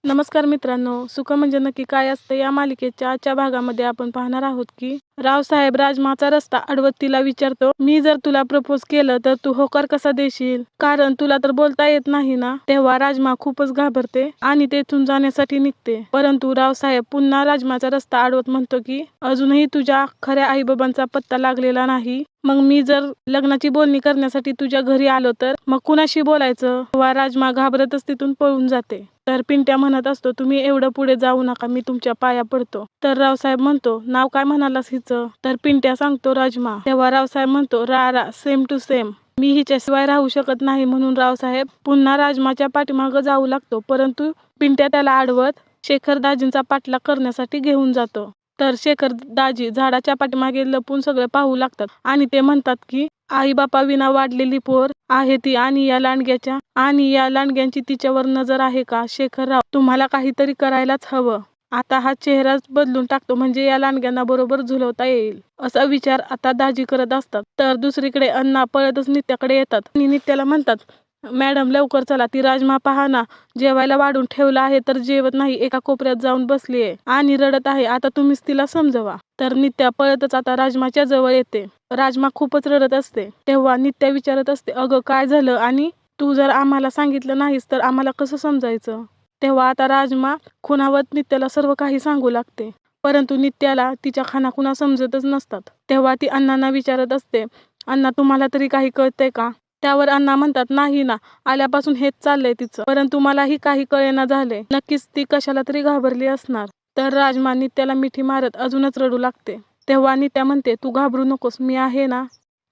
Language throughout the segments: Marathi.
नमस्कार मित्रांनो, सुख म्हणजे नक्की काय असतं या मालिकेच्या आजच्या भागामध्ये आपण पाहणार आहोत की रावसाहेब राजमाचा रस्ता अडवत तिला विचारतो, मी जर तुला प्रपोज केलं तर तू होकार कसा देशील? कारण तुला तर बोलता येत नाही ना. तेव्हा राजमा खूपच घाबरते आणि तेथून जाण्यासाठी निघते. परंतु रावसाहेब पुन्हा राजमाचा रस्ता अडवत म्हणतो की अजूनही तुझ्या खऱ्या आईबाबांचा पत्ता लागलेला नाही. मग मी जर लग्नाची बोलणी करण्यासाठी तुझ्या घरी आलो तर मग कुणाशी बोलायचं? तेव्हा राजमा घाबरतच तिथून पळून जाते. तर पिंट्या म्हणत असतो, तुम्ही एवढं पुढे जाऊ नका, मी तुमच्या पाया पडतो. तर रावसाहेब म्हणतो, नाव काय म्हणालास हिचं? तर पिंट्या सांगतो राजमा. तेव्हा रावसाहेब म्हणतो, रा सेम टू सेम. मी हिच्याशिवाय राहू शकत नाही. म्हणून रावसाहेब पुन्हा राजमाच्या पाठीमागं जाऊ लागतो. परंतु पिंट्या त्याला अडवत शेखर दाजींचा पाठलाग करण्यासाठी घेऊन जातो. तर शेखर दाजी झाडाच्या पाठीमागे लपून सगळं पाहू लागतात आणि ते म्हणतात की आई बापा विना वाढलेली पोर आहे ती आणि या लांडग्यांची तिच्यावर नजर आहे का? शेखरराव, तुम्हाला काहीतरी करायलाच हवं. आता हा चेहराच बदलून टाकतो म्हणजे या लांडग्यांना बरोबर झुलवता येईल, असा विचार आता दाजी करत असतात. तर दुसरीकडे अण्णा पळतच नित्याकडे येतात आणि नित्याला म्हणतात, मॅडम लवकर चला, ती राजमा पहा ना, जेवायला वाढून ठेवला आहे तर जेवत नाही, एका कोपऱ्यात जाऊन बसली आहे आणि रडत आहे. आता तुम्हीच तिला समजवा. तर नित्या पळतच आता राजमाच्या जवळ येते. राजमा खूपच रडत असते. तेव्हा नित्या विचारत असते, अगं काय झालं आणि तू जर आम्हाला सांगितलं नाहीस तर आम्हाला कसं समजायचं? तेव्हा आता राजमा खुणावत नित्याला सर्व काही सांगू लागते. परंतु नित्याला तिच्या खाणाखुणा समजतच नसतात. तेव्हा ती अण्णांना विचारत असते, अण्णा तुम्हाला तरी काही कळतंय का? त्यावर अण्णा म्हणतात, नाही ना, आल्यापासून हेच चाललंय तिचं. परंतु मलाही काही कळेना झालंय. नक्कीच ती कशाला तरी घाबरली असणार. तर राजमा नित्याला मिठी मारत अजूनच रडू लागते. तेव्हा नित्या म्हणते, तू घाबरू नकोस, मी आहे ना.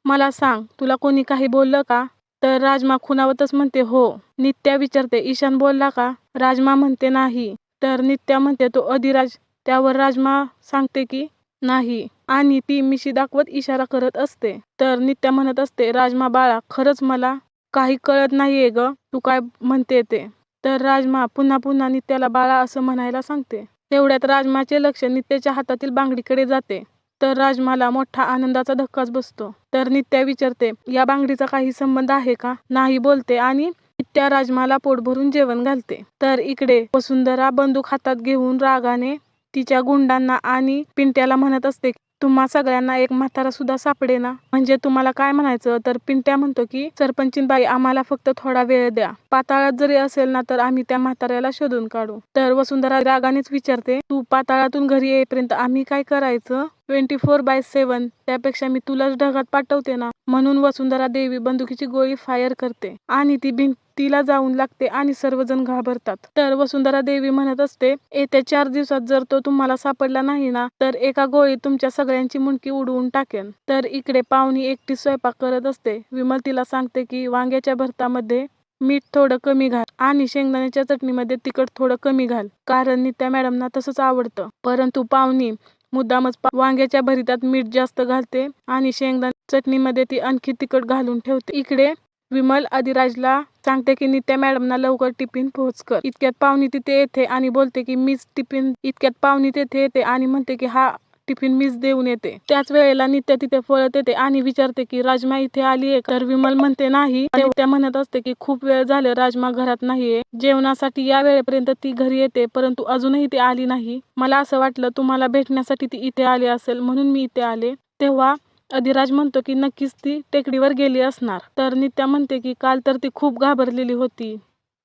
मला सांग, तुला कोणी काही बोललं का? तर राजमा खुणावतच म्हणते, हो. नित्या विचारते, ईशान बोलला का? राजमा म्हणते, नाही. तर नित्या म्हणते, तो अधिराज? त्यावर राजमा सांगते की नाही आणि ती मिशी दाखवत इशारा करत असते. तर नित्या म्हणत असते, राजमा बाळा, खरंच मला काही कळत नाहीये ग, तू काय म्हणते ते. तर राजमा पुन्हा पुन्हा नित्याला बाळा असं म्हणायला सांगते. तेवढ्यात राजमाचे लक्ष नित्याच्या हातातील बांगडीकडे जाते. तर राजमाला मोठा आनंदाचा धक्काच बसतो. तर नित्या विचारते, या बांगडीचा काही संबंध आहे का? नाही बोलते आणि नित्या राजमाला पोट भरून जेवण घालते. तर इकडे वसुंधरा बंदूक हातात घेऊन रागाने तिच्या गुंडांना आणि पिंट्याला म्हणत असते, तुम्हा सगळ्यांना एक म्हातारा सुद्धा सापडेना, म्हणजे तुम्हाला काय म्हणायचं? तर पिंट्या म्हणतो की सरपंचीनबाई, आम्हाला फक्त थोडा वेळ द्या. पाताळात जरी असेल ना तर आम्ही त्या म्हाताऱ्याला शोधून काढू. तर वसुंधरा रागानेच विचारते, तू पाताळातून घरी येईपर्यंत आम्ही काय करायचं? 24/7, त्यापेक्षा मी तुलाच ढगात पाठवते ना. म्हणून वसुंधरा देवी बंदुकीची गोळी फायर करते आणि ती भिंतीला जाऊन लागते आणि सर्वजण घाबरतात. तर वसुंधरा देवी म्हणत असते, येत्या 4 दिवसात जर तो तुम्हाला सापडला नाही ना तर एका गोळीत तुमच्या सगळ्यांची मुंडकी उडवून टाकेन. तर इकडे पाहुणी एकटी स्वयंपाक करत असते. विमल तिला सांगते की वांग्याच्या भरतामध्ये मीठ थोडं कमी घाल आणि शेंगदाण्याच्या चटणीमध्ये तिखट थोडं कमी घाल, कारण नित्या मॅडमना तसंच आवडतं. परंतु पाहुणी मुद्दामच वांग्याच्या भरीतात मीठ जास्त घालते आणि शेंगदाणा चटणीमध्ये ती आणखी तिखट घालून ठेवते. इकडे विमल अधिराजला सांगते की नित्या मॅडमना लवकर टिफिन पोहोच कर. इतक्यात पाहुणी तिथे येते आणि बोलते की मीच टिफिन इतक्यात पाहुणी तिथे येते आणि म्हणते की हा टिफिन मीच देऊन येते. त्याच वेळेला नित्या तिथे पळत येते आणि विचारते की राजमा इथे आली आहे? तर विमल म्हणते नाही. त्या म्हणत असते की खूप वेळ झाले राजमा घरात नाहीये. जेवणासाठी या वेळेपर्यंत ती घरी येते परंतु अजूनही ती आली नाही. मला असं वाटलं तुम्हाला भेटण्यासाठी ती इथे आली असेल म्हणून मी इथे आले. तेव्हा अधिराज म्हणतो की नक्कीच ती टेकडीवर गेली असणार. तर नित्या म्हणते की काल तर ती खूप घाबरलेली होती.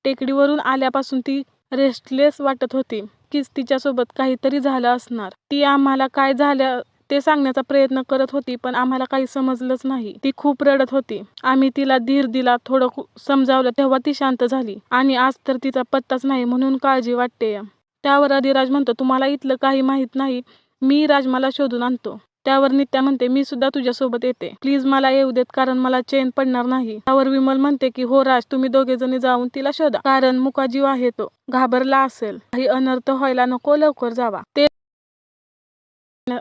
टेकडीवरून आल्यापासून ती रेस्टलेस वाटत होती. कीच तिच्यासोबत काहीतरी झालं असणार. ती आम्हाला काय झालं ते सांगण्याचा प्रयत्न करत होती पण आम्हाला काही समजलंच नाही. ती खूप रडत होती. आम्ही तिला धीर दिला, थोडं समजावलं, तेव्हा ती शांत झाली आणि आज तर तिचा पत्ताच नाही, म्हणून काळजी वाटते. त्यावर अधिराज म्हणतो, तुम्हाला इथलं काही माहित नाही, मी राजमाला शोधून आणतो. त्यावर नित्या म्हणते, मी सुद्धा तुझ्यासोबत येते, प्लीज मला येऊ देत कारण मला चैन पडणार नाही. त्यावर विमल म्हणते की हो राज, तुम्ही दोघे जणी जाऊन तिला शोधा, कारण मुका जीव आहे, तो घाबरला असेल, काही अनर्थ व्हायला नको, लवकर जावा.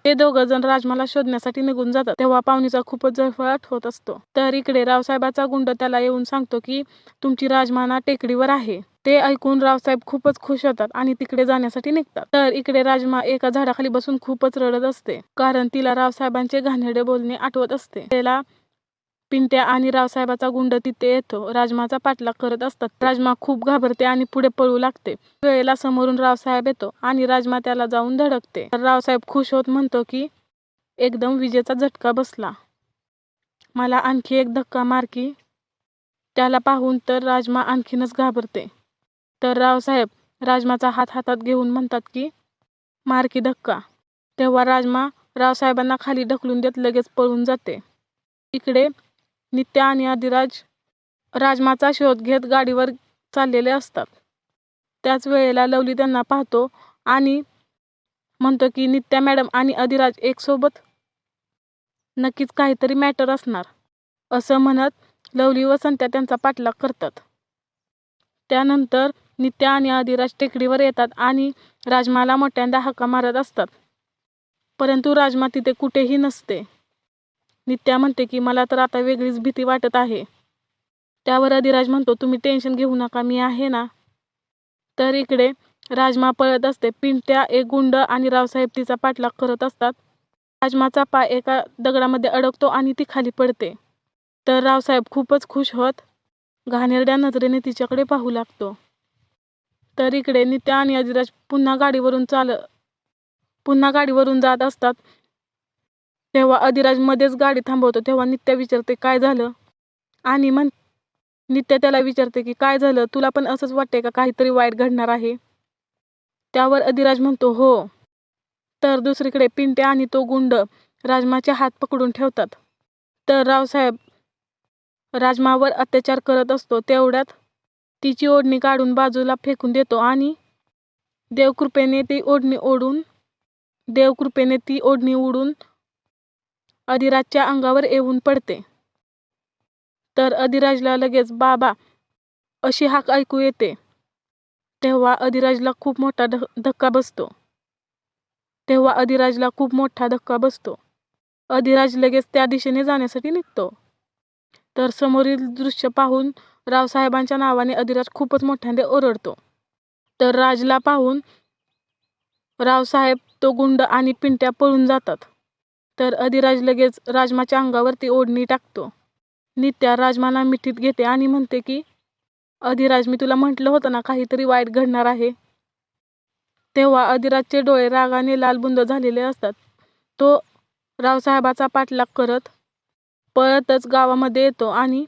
ते दोघं जण राजमाला शोधण्यासाठी निघून जातात. तेव्हा पाहुणीचा खूपच जळफळाट होत असतो. तर इकडे रावसाहेबाचा गुंड त्याला येऊन सांगतो की तुमची राजमाना टेकडीवर आहे. ते ऐकून रावसाहेब खूपच खुश होतात आणि तिकडे जाण्यासाठी निघतात. तर इकडे राजमा एका झाडाखाली बसून खूपच रडत असते कारण तिला रावसाहेबांचे घाणेरडे बोलणे आठवत असते. त्याला पिंट्या आणि रावसाहेबाचा गुंड तिथे येतो. राजमाचा पाठलाग करत असतात. राजमा खूप घाबरते आणि पुढे पळू लागते. वेळेला समोरून रावसाहेब येतो आणि राजमा त्याला जाऊन धडकते. तर रावसाहेब खुश होत म्हणतो की एकदम विजेचा झटका बसला. मला आणखी एक धक्का मार की. त्याला पाहून तर राजमा आणखीनच घाबरते. तर रावसाहेब राजमाचा हात हातात घेऊन म्हणतात की मार की धक्का. तेव्हा राजमा रावसाहेबांना खाली ढकलून देत लगेच पळून जाते. इकडे नित्या आणि अधिराज राजमाचा शोध घेत गाडीवर चाललेले असतात. त्याच वेळेला लवली त्यांना पाहतो आणि म्हणतो की नित्या मॅडम आणि अधिराज एकसोबत नक्कीच काहीतरी मॅटर असणार. असं म्हणत लवली व संत्या त्यांचा पाठलाग करतात. त्यानंतर नित्या आणि अधिराज टेकडीवर येतात आणि राजमाला मोठ्यांदा हाका मारत असतात. परंतु राजमा तिथे कुठेही नसते. नित्या म्हणते की मला तर आता वेगळीच भीती वाटत आहे. त्यावर अधिराज म्हणतो तुम्ही टेन्शन घेऊ नका, मी आहे ना. तर इकडे राजमा पळत असते. पिंट्या, एक गुंड आणि रावसाहेब तिचा पाठलाग करत असतात. राजमाचा पाय एका दगडामध्ये अडकतो आणि ती खाली पडते. तर रावसाहेब खूपच खुश होत घाणेरड्या नजरेने तिच्याकडे पाहू लागतो. तर इकडे नित्या आणि अधिराज पुन्हा गाडीवरून जात असतात. तेव्हा अधिराज मध्येच गाडी थांबवतो. तेव्हा नित्या विचारते काय झालं, आणि नित्या त्याला विचारते की काय झालं, तुला पण असंच वाटते का काहीतरी वाईट घडणार आहे. त्यावर अधिराज म्हणतो हो. तर दुसरीकडे पिंट्या आणि तो गुंड राजमाचे हात पकडून ठेवतात. तर रावसाहेब राजमावर अत्याचार करत असतो. तेवढ्यात तिची ओढणी काढून बाजूला फेकून देतो आणि देवकृपेने ती ओढणी उडून अधिराजच्या अंगावर येऊन पडते. तर अधिराजला लगेच बाबा अशी हाक ऐकू येते. तेव्हा अधिराजला खूप मोठा धक्का बसतो. अधिराज लगेच त्या दिशेने जाण्यासाठी निघतो. तर समोरील दृश्य पाहून रावसाहेबांच्या नावाने अधिराज खूपच मोठ्याने ओरडतो. तर राजला पाहून रावसाहेब, तो गुंड आणि पिंट्या पळून जातात. तर अधिराज लगेच राजमाच्या अंगावरती ओढणी टाकतो. नित्या राजमाला मिठीत घेते आणि म्हणते की अधिराज, मी तुला म्हटलं होतं ना काहीतरी वाईट घडणार आहे. तेव्हा अधिराजचे डोळे रागाने लालबुंद झालेले असतात. तो रावसाहेबाचा पाठलाग करत पळतच गावामध्ये येतो आणि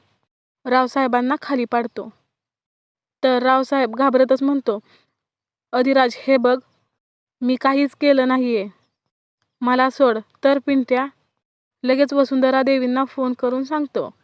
रावसाहेबांना खाली पाडतो. तर रावसाहेब घाबरतच म्हणतो अधिराज, हे बघ, मी काहीच केलं नाहीये, मला सोड. तर पिंट्या लगेच वसुंधरा देवींना फोन करून सांगतो